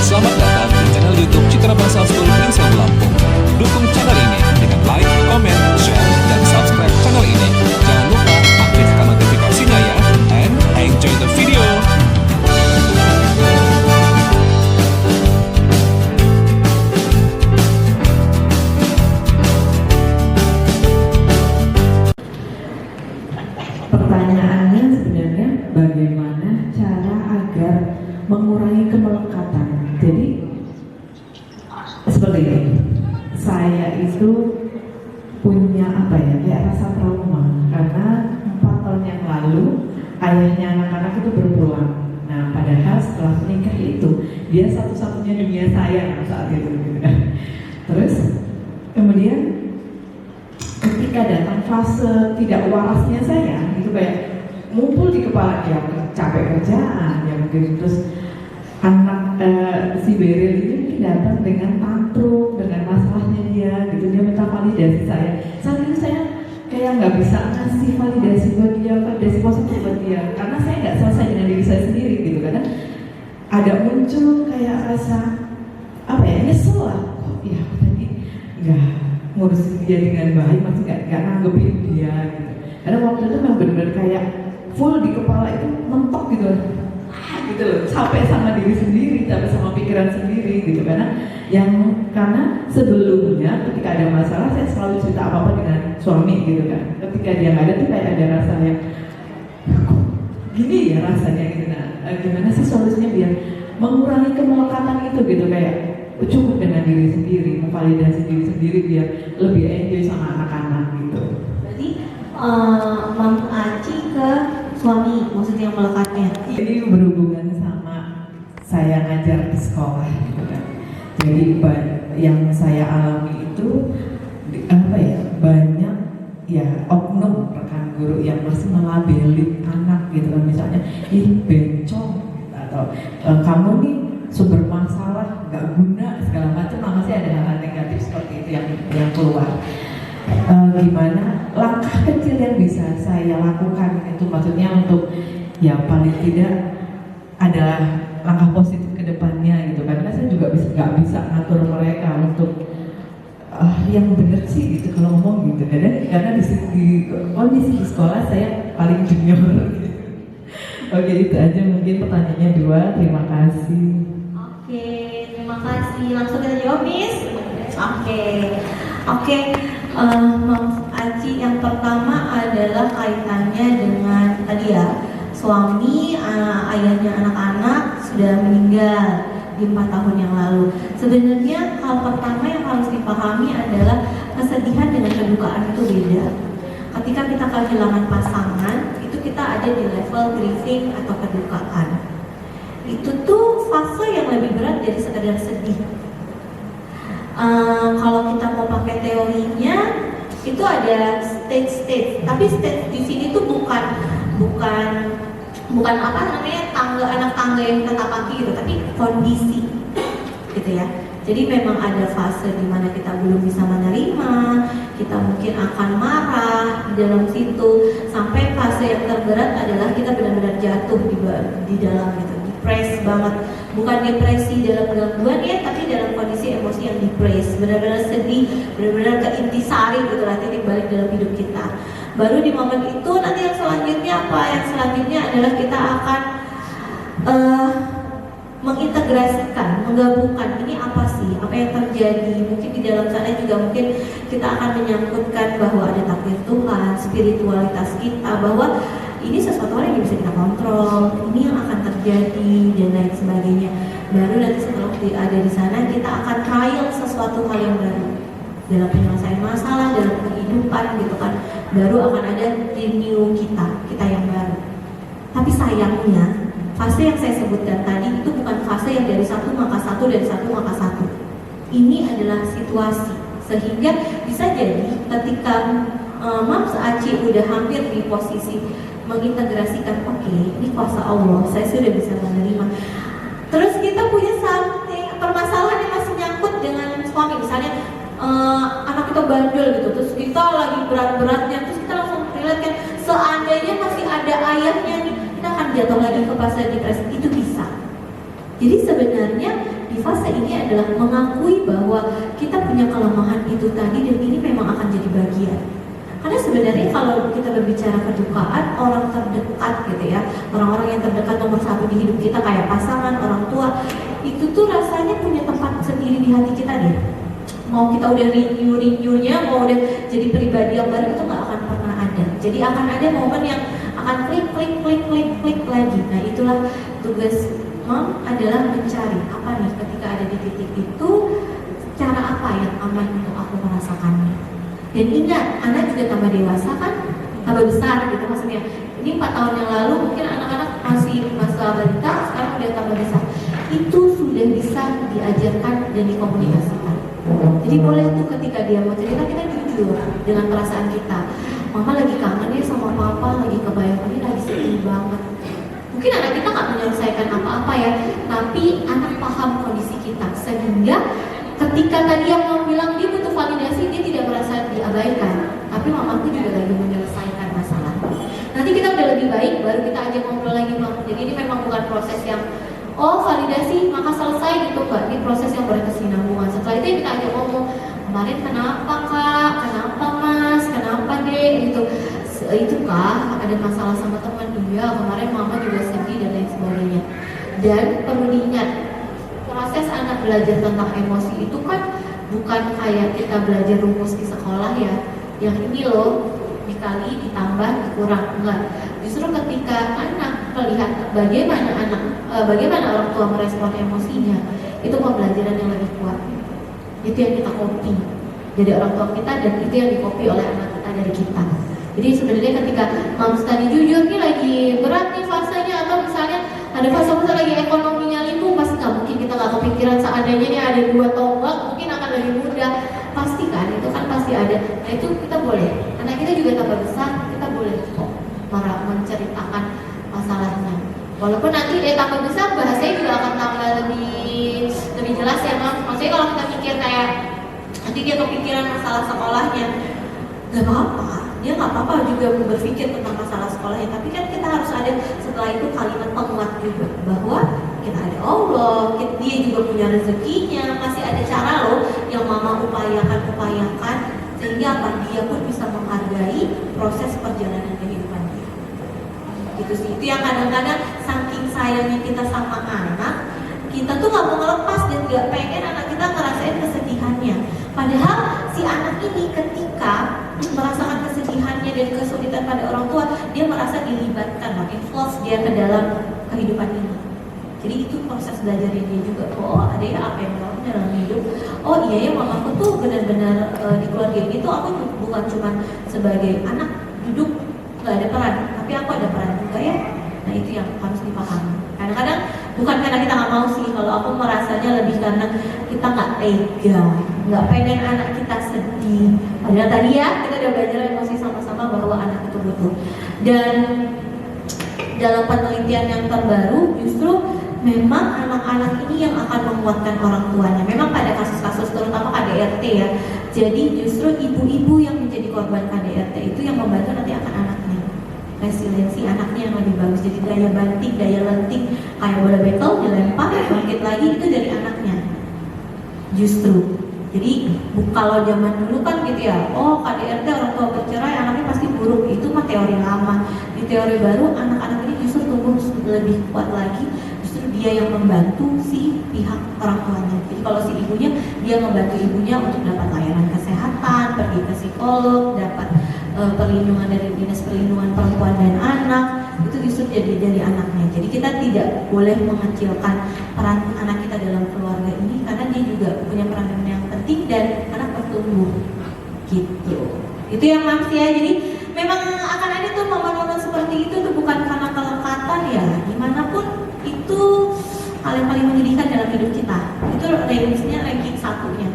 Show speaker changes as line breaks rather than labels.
Selamat datang di channel YouTube Citra Bangsa School Prinsip Lampung. Dukung channel ini dengan like, comment, share, dan subscribe channel ini. Jangan lupa aktifkan notifikasinya ya. And enjoy the video.
Pertanyaannya sebenarnya bagaimana cara agar mengurangi kemelekatan. Jadi seperti ini, saya itu punya kayak rasa trauma karena 4 tahun yang lalu ayahnya anak-anak itu berpulang. Nah, padahal setelah menikah itu dia satu-satunya dunia saya saat itu gitu. Terus kemudian ketika datang fase tidak warasnya saya, itu kayak mumpul di kepala dia, capek kerjaan, ya mungkin terus anak si Beril ini mungkin datang dengan tantrum, dengan masalahnya dia, gitu dia minta validasi saya. Saat itu saya kayak nggak bisa ngasih validasi buat dia, validasi positif buat dia, karena saya nggak selesai dengan diri saya sendiri, gitu karena ada muncul kayak rasa nyesel lah, ya tadi nggak ngurusin dia dengan baik, masih nggak nanggepin dia gitu. Karena waktu itu memang benar-benar kayak full di kepala itu mentok gitu loh, capek sama diri sendiri, capek sama pikiran sendiri gitu. Karena sebelumnya ketika ada masalah saya selalu cerita apa-apa dengan suami gitu kan. Ketika dia nggak ada tuh kayak ada rasa yang kok gini ya rasanya gitu. Nah, gimana sih solusinya biar mengurangi kemelekatan itu gitu, kayak cukup dengan diri sendiri, memvalidasi diri sendiri biar lebih enjoy sama anak-anak gitu.
Berarti Mam Aci ke suami, maksudnya yang melekatnya.
Ini berhubungan sama saya ngajar di sekolah gitu kan. Jadi yang saya alami itu banyak ya oknum rekan guru yang masih melabeli anak gitu kan, misalnya bencong atau kamu nih sumber masalah, nggak guna segala macam, masih ada hal-hal negatif seperti itu yang keluar. Gimana langkah kecil yang bisa saya lakukan itu, maksudnya untuk ya paling tidak adalah langkah positif ke depannya gitu, karena saya juga nggak bisa ngatur mereka untuk yang benar sih gitu kalau ngomong gitu, karena di kondisi di sekolah saya paling junior gitu. Oke, itu aja mungkin pertanyaannya 2. Terima kasih.
Oke, terima kasih. Langsung kita jawab, Miss. Oke. Mam Aci, yang pertama adalah kaitannya dengan tadi ya, suami, ayahnya anak-anak sudah meninggal di 4 tahun yang lalu. Sebenarnya hal pertama yang harus dipahami adalah kesedihan dengan kedukaan itu beda. Ketika kita kehilangan pasangan, itu kita ada di level grieving atau kedukaan. Itu tuh fase yang lebih berat dari sekedar sedih. Kalau kita mau pakai teorinya, itu ada stage, tapi stage di sini tuh bukan anak tangga yang kita tapaki gitu, tapi kondisi gitu ya. Jadi memang ada fase di mana kita belum bisa menerima, kita mungkin akan marah di dalam situ, sampai fase yang terberat adalah kita benar-benar jatuh di dalam gitu, depres banget. Bukan depresi dalam gangguan ya, tapi dalam kondisi emosi yang depres, benar-benar sedih, benar-benar keintisari gitu lah, titik balik dalam hidup kita. Baru di momen itu nanti yang selanjutnya adalah kita akan mengintegrasikan, menggabungkan ini apa sih, apa yang terjadi. Mungkin di dalam sana juga mungkin kita akan menyangkutkan bahwa ada takdir Tuhan, spiritualitas kita, bahwa ini sesuatu hal yang bisa kita kontrol, ini yang akan terjadi dan lain sebagainya. Baru nanti setelah ada di sana, kita akan trial sesuatu hal yang baru dalam penyelesaian masalah, dalam kehidupan gitu kan. Baru akan ada renew kita yang baru. Tapi sayangnya, fase yang saya sebutkan tadi itu bukan fase yang dari 1 maka 1, dari 1 maka 1. Ini adalah situasi, sehingga bisa jadi ketika Mams Aci udah hampir di posisi mengintegrasikan, oke, ini kuasa Allah, saya sudah bisa menerima. Terus kita punya permasalahan yang masih nyangkut dengan suami, misalnya anak kita bandel gitu, terus kita lagi berat-beratnya, terus kita langsung relate kan, seandainya masih ada ayahnya nih, kita akan jatuh lagi ke fase depresi. Itu bisa. Jadi sebenarnya di di fase ini adalah mengakui bahwa kita punya kelemahan itu tadi dan ini memang akan jadi bagian. Karena sebenarnya kalau kita berbicara kedukaan, orang terdekat gitu ya, orang-orang yang terdekat nomor satu di hidup kita kayak pasangan, orang tua, itu tuh rasanya punya tempat sendiri di hati kita deh. Mau kita udah renew-nya, mau udah jadi pribadi yang baru, itu nggak akan pernah ada. Jadi akan ada momen yang akan klik lagi. Nah itulah tugas mom adalah mencari apa nih ketika ada di titik itu, cara apa yang aman untuk aku merasakannya. Dan ingat, anak juga tambah dewasa kan, tambah besar gitu maksudnya. Ini 4 tahun yang lalu mungkin anak-anak masih masa balita, sekarang udah tambah besar. Itu sudah bisa diajarkan dan dikomunikasikan. Jadi boleh tuh ketika dia mau cerita, kita jujur dengan perasaan kita. Mama lagi kangen ya sama papa, lagi kebayang ini lagi sedih banget. Mungkin anak kita nggak menyelesaikan apa-apa ya, tapi anak paham kondisi kita sehingga ketika tadi yang mau bilang dia butuh validasi, dia tidak merasa diabaikan. Tapi mamaku juga lagi menyelesaikan masalah. Nanti kita udah lebih baik, baru kita ajak ngobrol lagi mama. Jadi ini memang bukan proses yang validasi maka selesai gitu Mbak. Ini proses yang berkesinambungan. Setelah itu kita ajak ngomong, kemarin kenapa Kak, kenapa Mas, kenapa Dek gitu. Itu Kak, ada masalah sama teman. Iya, kemarin mama juga sedih dan lain sebagainya. Dan perlu diingat, proses anak belajar tentang emosi itu kan bukan kayak kita belajar rumus di sekolah ya, yang ini loh dikali ditambah dikurang, enggak. Justru ketika anak melihat bagaimana orang tua merespon emosinya, itu pembelajaran yang lebih kuat. Itu yang kita copy dari orang tua kita dan itu yang dikopi oleh anak kita dari kita. Jadi sebenarnya ketika moms tadi jujur nih lagi berat nih fasenya, atau misalnya ada fase-fase lagi ekonominya limpung, pasti nggak mungkin kita nggak kepikiran seandainya nih ada 2 tombak mungkin akan lebih mudah. Pasti kan, itu kan pasti ada. Nah itu kita boleh, anak kita juga tambah besar, kita boleh kok menceritakan masalahnya. Walaupun nanti tambah besar bahasanya juga akan tambah lebih jelas ya Mam. Maksudnya kalau kita mikir kayak nanti dia kepikiran masalah sekolahnya, nggak apa-apa. Dia nggak apa-apa juga berpikir tentang masalah sekolahnya, tapi kan kita harus ada setelah itu kalimat penguat juga bahwa kita ada Allah, dia juga punya rezekinya, masih ada cara loh yang mama upayakan sehingga apa dia pun bisa menghargai proses perjalanan kehidupan dia. Itu sih, itu yang kadang-kadang saking sayangnya kita sama anak, kita tuh nggak mau ngelepas dan nggak pengen anak kita ngerasain kesedihannya. Padahal si anak ini ketika merasakan kesedihannya dan kesulitan pada orang tua, dia merasa dilibatkan, involve dia ke dalam kehidupan ini. Jadi itu proses belajarnya dia juga. Oh ada ya apa yang melakukan dalam hidup. Oh iya ya mamaku tuh benar-benar di keluarga ini tuh aku bukan cuma sebagai anak duduk nggak ada peran, tapi aku ada peran juga ya. Nah itu yang harus dipahami. Kadang-kadang bukan karena kita nggak mau sih, kalau aku merasanya lebih karena kita nggak tega, nggak pengen anak kita sedih. Padahal tadi ya kita udah belajar emosi sama-sama bahwa anak itu butuh. Dan dalam penelitian yang terbaru justru memang anak-anak ini yang akan menguatkan orang tuanya. Memang pada kasus-kasus terutama KDRT ya. Jadi justru ibu-ibu yang menjadi korban KDRT itu yang membantu nanti akan anaknya. Resiliensi anaknya yang lebih bagus. Jadi daya banting, daya lenting kayak bola bekel dilempar, bangkit lagi itu dari anaknya. Justru. Jadi kalau zaman dulu kan gitu ya, KDRT orang tua bercerai anaknya pasti buruk, itu mah teori lama. Di teori baru anak-anak ini justru tumbuh lebih kuat lagi, justru dia yang membantu si pihak orang tuanya. Jadi kalau si ibunya, dia membantu ibunya untuk dapat layanan kesehatan, pergi ke psikolog, dapat perlindungan dari Dinas Perlindungan Perempuan dan Anak, itu justru jadi dari anaknya. Jadi kita tidak boleh mengecilkan peran anak kita dalam keluarga ini karena dia juga punya peran yang penting dan anak bertumbuh gitu. Itu yang Mams ya. Jadi memang akan ada tuh momen-momen seperti itu tuh bukan karena kelekatan ya. Gimana pun itu hal yang paling menyedihkan dalam hidup kita. Itu ranking 1-nya.